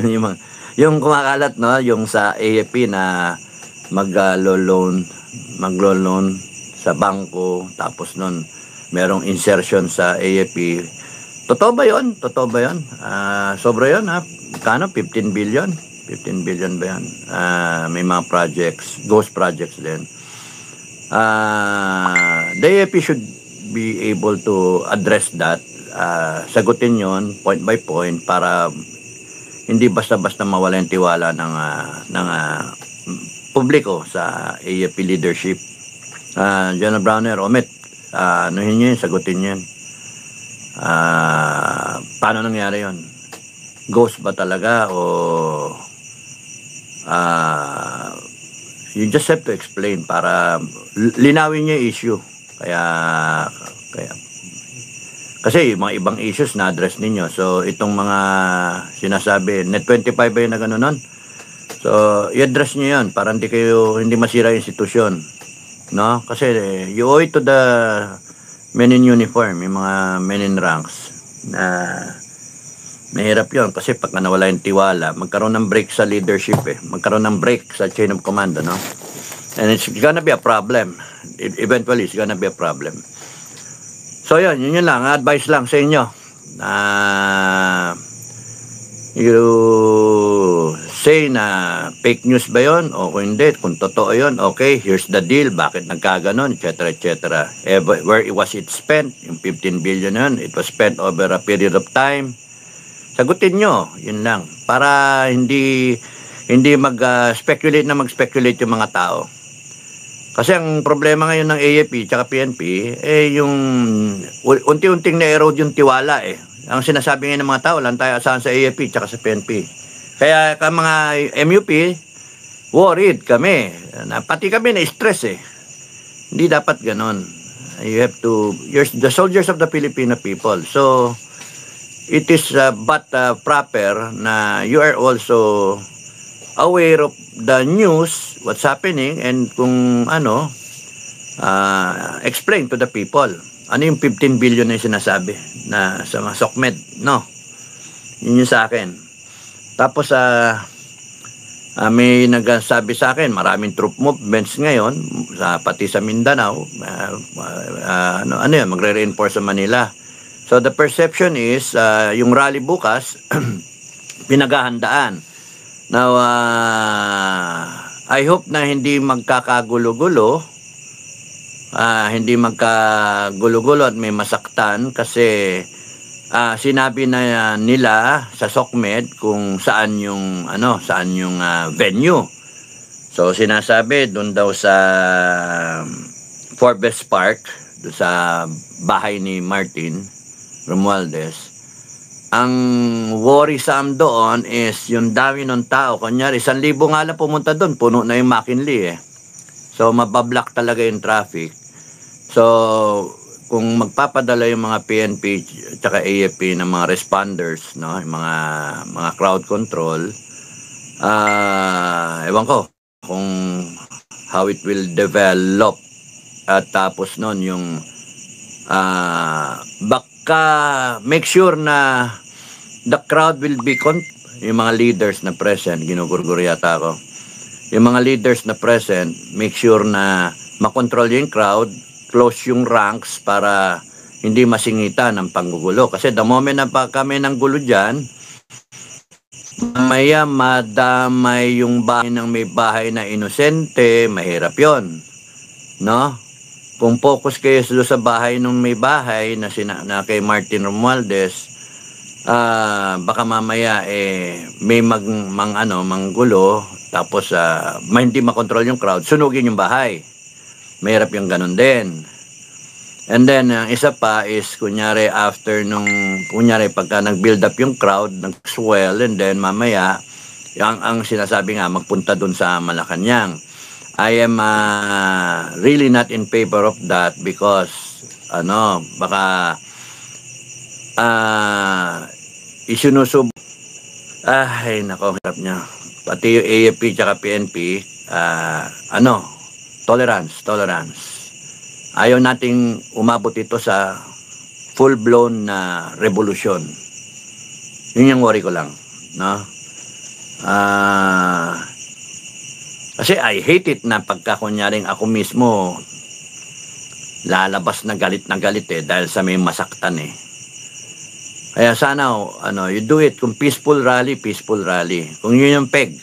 yung, yung kumakalat, no, yung sa AFP na maglo-loan sa bangko, tapos nun merong insertion sa AFP. Totoo ba yun? Totoo ba yun? Sobra yun, ha? Kano? 15 billion? 15 billion ba yan? May mga projects, ghost projects din. The AFP should be able to address that. Sagutin yon point by point para hindi basta-basta mawala yung tiwala ng publiko sa AFP leadership. General Browner, Omit, anuhin nyo yun, sagutin nyo yun. Paano nangyari yon? Ghost ba talaga o you just have to explain para linawin niyo yung issue. Kasi yung mga ibang issues na address ninyo. So itong mga sinasabi, net 25 ba yung na gano'n nun? So i-address niyo yun para hindi masira yung institusyon. No? Kasi you owe it to the men in uniform, yung mga men in ranks na mahirap yon kasi pag nawala yung tiwala, magkaroon ng break sa leadership magkaroon ng break sa chain of command, no? And it's gonna be a problem. Eventually, it's gonna be a problem. So yun lang, advice lang sa inyo. You say na fake news ba yun o kung hindi, kung totoo yun, okay, here's the deal, bakit nagkaganon, etc. etc. Where was it spent? Yung 15 billion yun, it was spent over a period of time. Sagutin nyo, yun lang, para hindi mag-speculate yung mga tao. Kasi ang problema ngayon ng AFP tsaka PNP yung unti-unting na-erode yung tiwala Ang sinasabi ngayon ng mga tao, lang tayo asahan sa AFP tsaka sa PNP. Kaya mga MUP, worried kami. Pati kami na-stress Hindi dapat ganon. You're the soldiers of the Filipino people. So, it is but proper na you are also aware of the news, what's happening, and kung explain to the people. Ano yung 15 billion na yung sinasabi na sa mga SOCMED, no? Yun yung sa akin. Tapos, may nagsabi sa akin, maraming troop movements ngayon, pati sa Mindanao, magre-reinforce sa Manila. So the perception is, yung rally bukas, pinaghahandaan. Now, I hope na hindi magkakagulo-gulo at may masaktan kasi sinabi na nila sa SOCMED kung saan yung venue. So sinasabi doon daw sa Forbes Park, doon sa bahay ni Martin Romualdez. Ang worrisome doon is yung dami ng tao. Kunyari, 1,000 nga lang pumunta doon, puno na yung McKinley So mabablock talaga yung traffic. So kung magpapadala yung mga PNP at AFP ng mga responders, no, yung mga crowd control, ewan ko kung how it will develop. At tapos nun yung baka make sure na the crowd will be yung mga leaders na present, ginugurgur yata ako. Yung mga leaders na present, make sure na makontrol yung crowd, close yung ranks para hindi masingitan ng panggugulo. Kasi the moment na pa kami ng gulo dyan, mamaya madamay yung bahay ng may bahay na inosente, mahirap yon, no? Kung focus kayo sa bahay ng may bahay na kay Martin Romualdez, baka mamaya may manggulo, tapos hindi makontrol yung crowd, sunugin yung bahay. Mahirap yung ganun din. And then, ang isa pa is, kunyari pagka nag-build up yung crowd, nag-swell, and then mamaya, ang sinasabi nga, magpunta dun sa Malacanang. I am really not in favor of that because, baka isinusub. Ay, nako, hirap niya. Pati yung AFP tsaka PNP, tolerance. Ayaw nating umabot ito sa full-blown na revolusyon. Yun yung worry ko lang, no? Kasi I hate it na pagka kunyaring ako mismo lalabas na galit dahil sa may masaktan eh. Kaya sana you do it kung peaceful rally. Kung yun yung peg.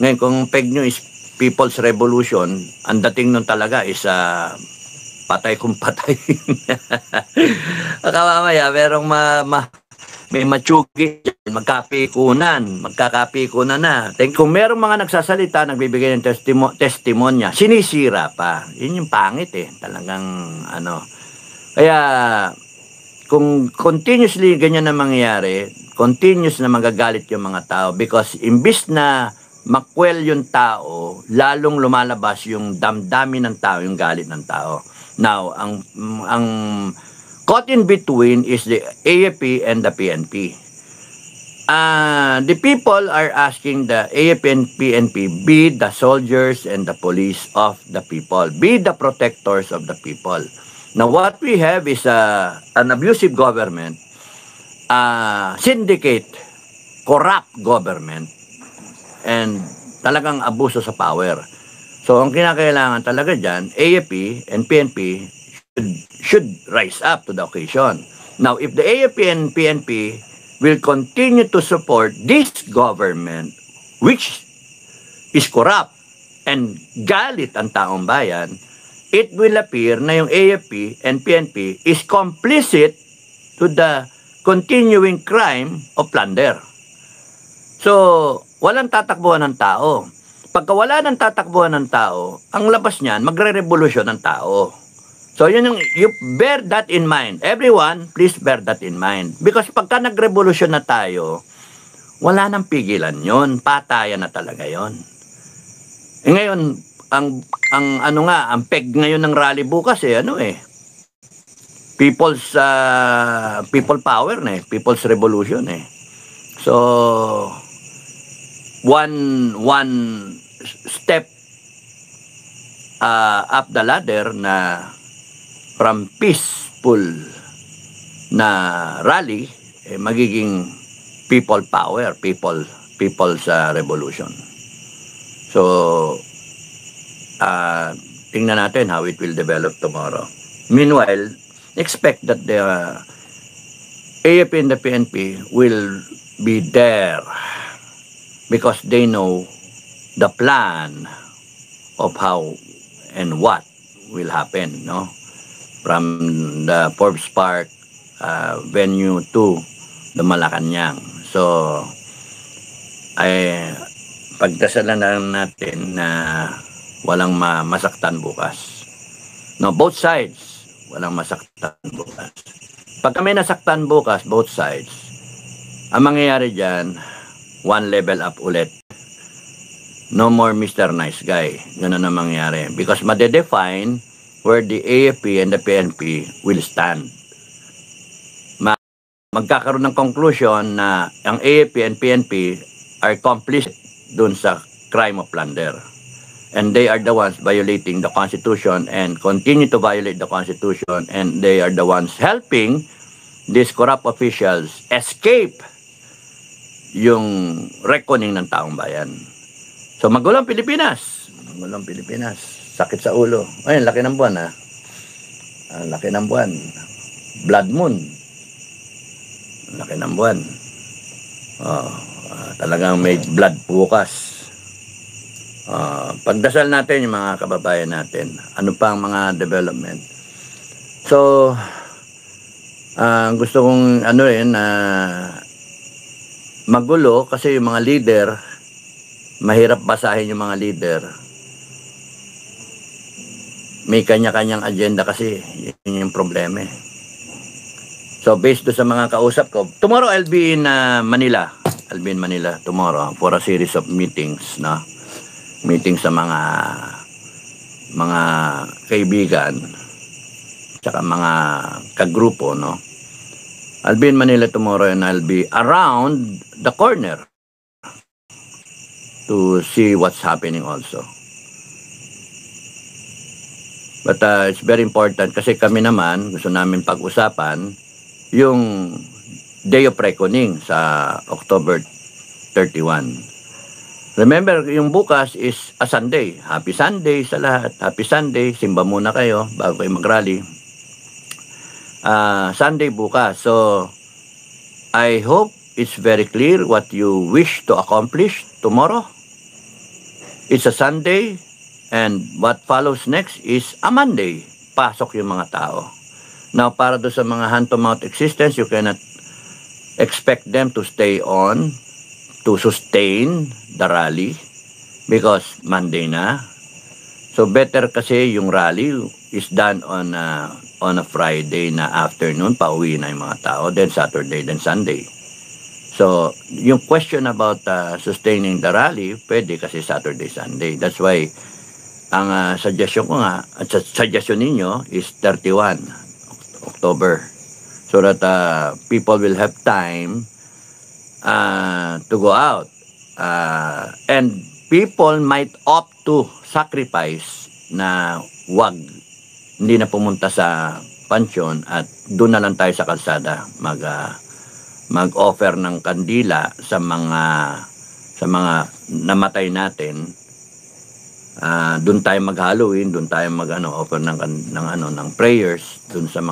Ngayon kung peg nyo is People's Revolution, ang dating nun talaga is patay kung patay. Mamaya merong may matsugi, magkakapikunan na. Kung merong mga nagsasalita, nagbibigay ng testimonya, sinisira pa. Yun yung pangit eh. Talagang Kaya, kung continuously ganyan na mangyayari, continuous na magagalit yung mga tao because imbis na makwel yung tao, lalong lumalabas yung damdamin ng tao, yung galit ng tao. Now, ang caught in between is the AFP and the PNP. The people are asking the AFP and PNP be the soldiers and the police of the people, be the protectors of the people. Now, what we have is an abusive government, syndicate, corrupt government, and talagang abuso sa power. So, ang kinakailangan talaga dyan, AFP and PNP should rise up to the occasion. Now, if the AFP and PNP will continue to support this government, which is corrupt and galit ang taong bayan, it will appear na yung AFP and PNP is complicit to the continuing crime of plunder. So, walang tatakbuhan ng tao. Pagka wala ng tatakbuhan ng tao, ang labas niyan, magre-revolusyon ng tao. So, you bear that in mind. Everyone, please bear that in mind. Because pagka nag-revolusyon na tayo, wala nang pigilan yon, patayan na talaga yon. Ngayon, ang peg ngayon ng rally bukas people power na people's revolution So, one step up the ladder na from peaceful na rally magiging people power, people's revolution. So, tingnan natin how it will develop tomorrow. Meanwhile, expect that the AFP and the PNP will be there because they know the plan of how and what will happen, no? From the Forbes Park venue to the Malacanang. So, pagdasalan lang natin na walang masaktan bukas. No, both sides, walang masaktan bukas. Pag kami nasaktan bukas, both sides, ang mangyayari dyan, one level up ulit. No more Mr. Nice Guy. Ganun ang mangyayari. Because madedefine where the AFP and the PNP will stand. Magkakaroon ng conclusion na ang AFP and PNP are complicit dun sa crime of plunder. And they are the ones violating the Constitution and continue to violate the Constitution, and they are the ones helping these corrupt officials escape yung reckoning ng taong bayan. So magulong Pilipinas. Magulong Pilipinas. Sakit sa ulo. Ayun, laki ng buwan laki ng buwan. Blood moon. Laki ng buwan. Talagang may blood bukas. Pagdasal natin yung mga kababayan natin. Ano pa ang mga development? So, gusto kong magulo kasi yung mga leader, mahirap basahin yung mga leader. May kanya-kanyang agenda kasi. Yun yung problema So, based sa mga kausap ko, tomorrow I'll be in Manila. I'll be in Manila tomorrow for a series of meetings, no? Meeting sa mga kaibigan tsaka mga kagrupo, no? I'll be in Manila tomorrow and I'll be around the corner to see what's happening also. But it's very important kasi kami naman gusto namin pag-usapan yung Day of Reckoning sa October 31. Remember, yung bukas is a Sunday. Happy Sunday sa lahat. Happy Sunday. Simba muna kayo bago kayo mag-rally. Sunday bukas. So, I hope it's very clear what you wish to accomplish tomorrow. It's a Sunday, and what follows next is a Monday. Pasok yung mga tao. Now, para do sa mga hand-to-mouth existence, you cannot expect them to stay on, to sustain the rally, because Monday na. So, better kasi yung rally is done on a Friday na afternoon, pauwi na yung mga tao, then Saturday, then Sunday. So, yung question about sustaining the rally, pwede kasi Saturday, Sunday. That's why, ang suggestion ko nga, at suggestion ninyo is 31 October. So that people will have time to go out. And people might opt to sacrifice na hindi na pumunta sa pansyon at doon na lang tayo sa kalsada mag-offer ng kandila sa mga namatay natin. Doon tayo mag-Halloween, doon tayo offer ng prayers doon sa mga